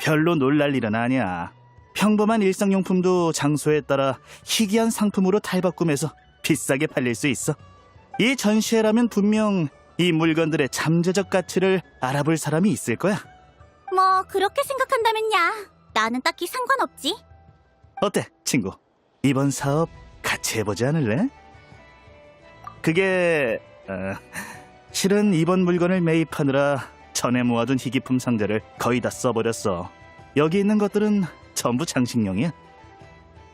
별로 놀랄 일은 아니야. 평범한 일상용품도 장소에 따라 희귀한 상품으로 탈바꿈해서 비싸게 팔릴 수 있어. 이 전시회라면 분명 이 물건들의 잠재적 가치를 알아볼 사람이 있을 거야. 뭐 그렇게 생각한다면야. 나는 딱히 상관없지. 어때, 친구? 이번 사업 같이 해보지 않을래? 그게... 실은 이번 물건을 매입하느라 전에 모아둔 희귀품 상자를 거의 다 써버렸어. 여기 있는 것들은 전부 장식용이야.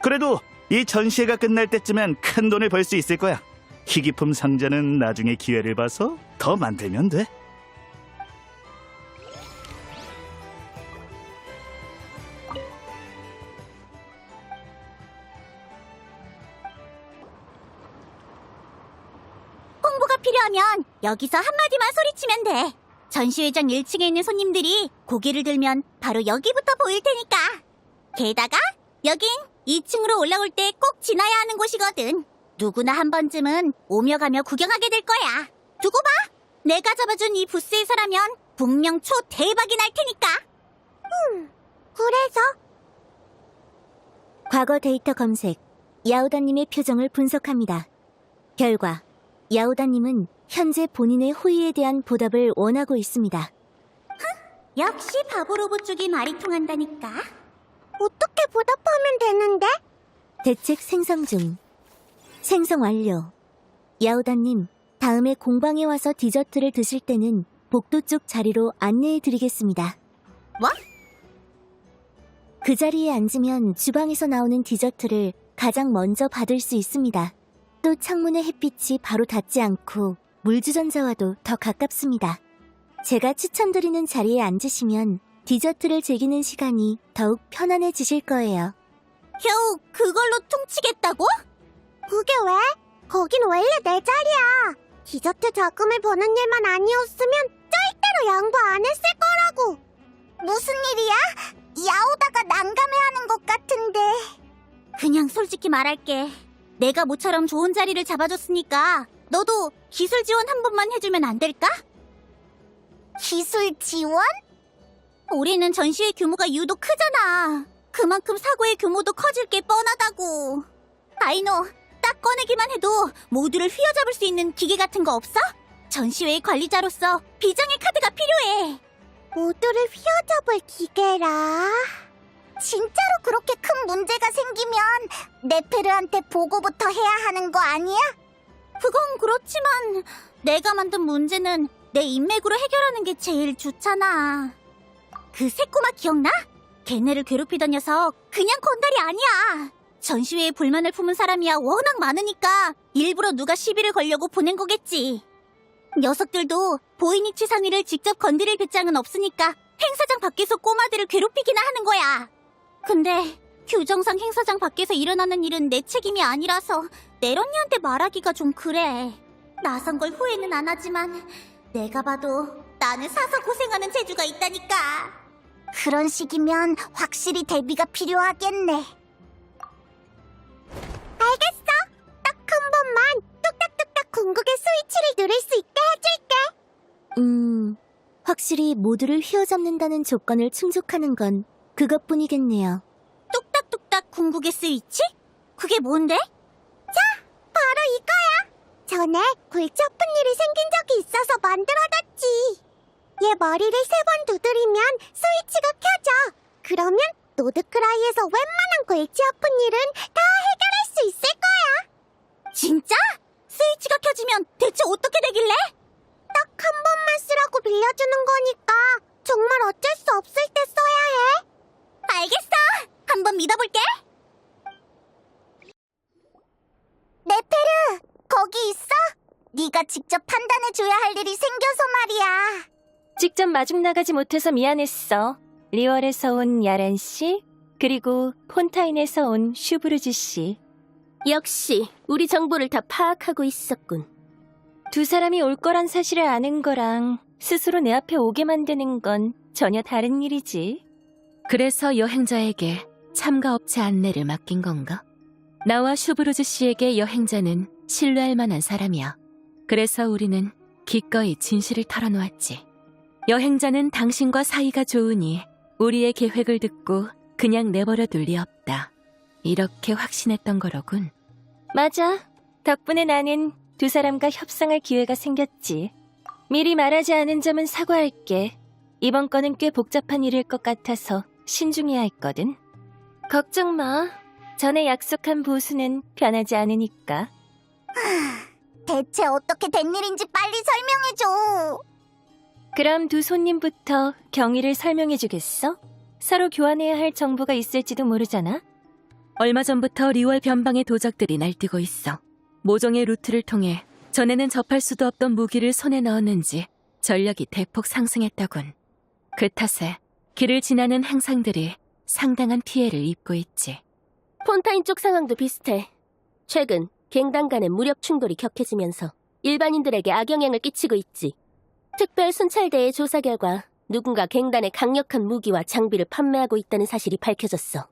그래도 이 전시회가 끝날 때쯤엔 큰 돈을 벌 수 있을 거야. 희귀품 상자는 나중에 기회를 봐서 더 만들면 돼. 홍보가 필요하면 여기서 한마디만 소리치면 돼. 전시회장 1층에 있는 손님들이 고개를 들면 바로 여기부터 보일 테니까. 게다가 여긴 2층으로 올라올 때 꼭 지나야 하는 곳이거든. 누구나 한 번쯤은 오며 가며 구경하게 될 거야. 두고 봐. 내가 잡아준 이 부스에서라면 분명 초대박이 날 테니까. 그래서? 과거 데이터 검색, 야오다님의 표정을 분석합니다. 결과, 야오다님은 현재 본인의 호의에 대한 보답을 원하고 있습니다. 역시 바보 로봇 쪽이 말이 통한다니까. 어떻게 보답하면 되는데? 대책 생성 중. 생성 완료. 야오다님, 다음에 공방에 와서 디저트를 드실 때는 복도 쪽 자리로 안내해 드리겠습니다. 뭐? 그 자리에 앉으면 주방에서 나오는 디저트를 가장 먼저 받을 수 있습니다. 또 창문의 햇빛이 바로 닿지 않고 물주전자와도 더 가깝습니다. 제가 추천드리는 자리에 앉으시면 디저트를 즐기는 시간이 더욱 편안해지실 거예요. 겨우 그걸로 퉁치겠다고? 그게 왜? 거긴 원래 내 자리야. 디저트 자금을 버는 일만 아니었으면 절대로 양보 안 했을 거라고. 무슨 일이야? 야오다가 난감해하는 것 같은데. 그냥 솔직히 말할게. 내가 모처럼 좋은 자리를 잡아줬으니까 너도 기술 지원 한 번만 해주면 안 될까? 기술 지원? 올해는 전시회 규모가 유독 크잖아. 그만큼 사고의 규모도 커질 게 뻔하다고. 아이노, 딱 꺼내기만 해도 모두를 휘어잡을 수 있는 기계 같은 거 없어? 전시회의 관리자로서 비장의 카드가 필요해. 모두를 휘어잡을 기계라? 진짜로 그렇게 큰 문제가 생기면 네페르한테 보고부터 해야 하는 거 아니야? 그건 그렇지만 내가 만든 문제는 내 인맥으로 해결하는 게 제일 좋잖아. 그 새꼬마 기억나? 걔네를 괴롭히던 녀석 그냥 건달이 아니야. 전시회에 불만을 품은 사람이야 워낙 많으니까 일부러 누가 시비를 걸려고 보낸 거겠지. 녀석들도 보이니치 상위를 직접 건드릴 배짱은 없으니까 행사장 밖에서 꼬마들을 괴롭히기나 하는 거야. 근데 규정상 행사장 밖에서 일어나는 일은 내 책임이 아니라서 넬 언니한테 말하기가 좀 그래. 나선 걸 후회는 안 하지만 내가 봐도 나는 사서 고생하는 재주가 있다니까. 그런 식이면 확실히 대비가 필요하겠네. 알겠어. 딱 한 번만 뚝딱뚝딱 궁극의 스위치를 누를 수 있게 해줄게. 확실히 모두를 휘어잡는다는 조건을 충족하는 건 그것뿐이겠네요. 뚝딱뚝딱 궁극의 스위치? 그게 뭔데? 자, 바로 이거야. 전에 골치 아픈 일이 생긴 적이 있어서 만들어놨지. 얘 머리를 3번 두드리면 스위치가 켜져. 그러면 노드크라이에서 웬만한 골치 아픈 일은 다 해결할 수 있을 거야. 진짜? 스위치가 켜지면 대체 어떻게 되길래? 딱 한 번만 쓰라고 빌려주는 거니까 정말 어쩔 수 없을 때 써야 해. 알겠어. 한번 믿어볼게. 네페르, 거기 있어? 네가 직접 판단해줘야 할 일이 생겨서 말이야. 직접 마중 나가지 못해서 미안했어. 리월에서 온 야란 씨, 그리고 폰타인에서 온 슈브르즈 씨. 역시 우리 정보를 다 파악하고 있었군. 두 사람이 올 거란 사실을 아는 거랑 스스로 내 앞에 오게 만드는 건 전혀 다른 일이지. 그래서 여행자에게 참가 업체 안내를 맡긴 건가? 나와 슈브루즈 씨에게 여행자는 신뢰할 만한 사람이야. 그래서 우리는 기꺼이 진실을 털어놓았지. 여행자는 당신과 사이가 좋으니 우리의 계획을 듣고 그냥 내버려 둘 리 없다. 이렇게 확신했던 거로군. 맞아. 덕분에 나는 두 사람과 협상할 기회가 생겼지. 미리 말하지 않은 점은 사과할게. 이번 건은 꽤 복잡한 일일 것 같아서 신중해야 했거든. 걱정 마. 전에 약속한 보수는 변하지 않으니까. 대체 어떻게 된 일인지 빨리 설명해줘. 그럼 두 손님부터 경위를 설명해주겠어? 서로 교환해야 할 정보가 있을지도 모르잖아. 얼마 전부터 리월 변방의 도적들이 날뛰고 있어. 모종의 루트를 통해 전에는 접할 수도 없던 무기를 손에 넣었는지 전력이 대폭 상승했다군. 그 탓에 길을 지나는 행상들이 상당한 피해를 입고 있지. 폰타인 쪽 상황도 비슷해. 최근 갱단 간의 무력 충돌이 격해지면서 일반인들에게 악영향을 끼치고 있지. 특별 순찰대의 조사 결과 누군가 갱단의 강력한 무기와 장비를 판매하고 있다는 사실이 밝혀졌어.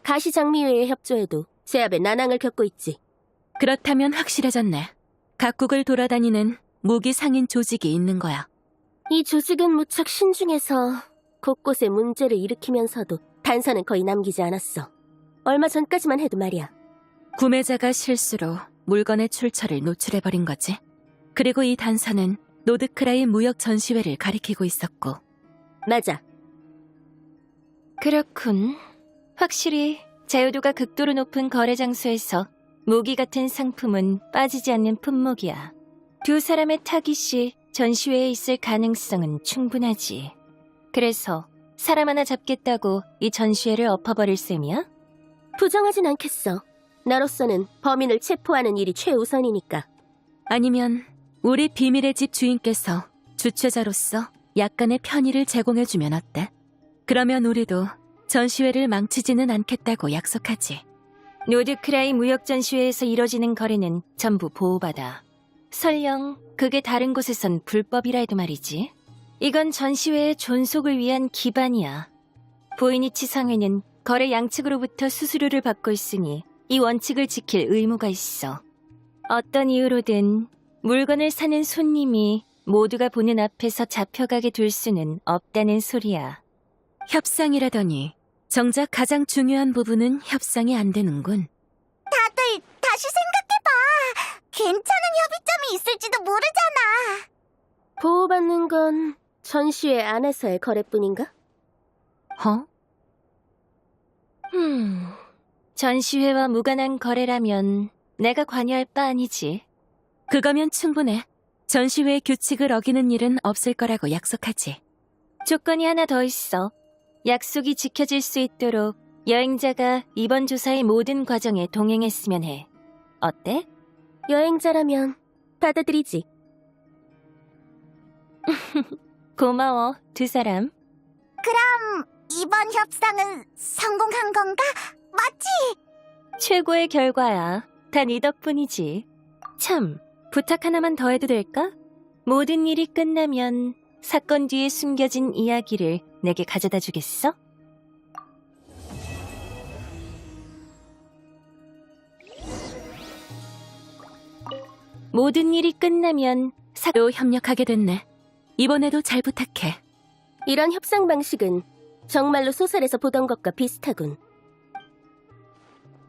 가시장미회의 협조에도 제압에 난항을 겪고 있지. 그렇다면 확실해졌네. 각국을 돌아다니는 무기 상인 조직이 있는 거야. 이 조직은 무척 신중해서 곳곳에 문제를 일으키면서도 단서는 거의 남기지 않았어. 얼마 전까지만 해도 말이야. 구매자가 실수로 물건의 출처를 노출해버린 거지. 그리고 이 단서는 노드크라이 무역 전시회를 가리키고 있었고. 맞아. 그렇군. 확실히 자유도가 극도로 높은 거래 장소에서 무기 같은 상품은 빠지지 않는 품목이야. 두 사람의 타깃이 전시회에 있을 가능성은 충분하지. 그래서 사람 하나 잡겠다고 이 전시회를 엎어버릴 셈이야? 부정하진 않겠어. 나로서는 범인을 체포하는 일이 최우선이니까. 아니면 우리 비밀의 집 주인께서 주최자로서 약간의 편의를 제공해주면 어때? 그러면 우리도 전시회를 망치지는 않겠다고 약속하지. 노드크라이 무역 전시회에서 이뤄지는 거래는 전부 보호받아. 설령 그게 다른 곳에선 불법이라 해도 말이지. 이건 전시회의 존속을 위한 기반이야. 보이니치 상회는 거래 양측으로부터 수수료를 받고 있으니 이 원칙을 지킬 의무가 있어. 어떤 이유로든 물건을 사는 손님이 모두가 보는 앞에서 잡혀가게 둘 수는 없다는 소리야. 협상이라더니 정작 가장 중요한 부분은 협상이 안 되는군. 다들 다시 생각해봐. 괜찮은 협의점이 있을지도 모르잖아. 보호받는 건 전시회 안에서의 거래뿐인가? 전시회와 무관한 거래라면 내가 관여할 바 아니지. 그거면 충분해. 전시회의 규칙을 어기는 일은 없을 거라고 약속하지. 조건이 하나 더 있어. 약속이 지켜질 수 있도록 여행자가 이번 조사의 모든 과정에 동행했으면 해. 어때? 여행자라면 받아들이지. 고마워, 두 사람. 그럼 이번 협상은 성공한 건가? 맞지? 최고의 결과야. 다 네 덕분이지. 참, 부탁 하나만 더 해도 될까? 모든 일이 끝나면 사건 뒤에 숨겨진 이야기를 내게 가져다 주겠어? 모든 일이 끝나면 또 협력하게 됐네. 이번에도 잘 부탁해. 이런 협상 방식은 정말로 소설에서 보던 것과 비슷하군.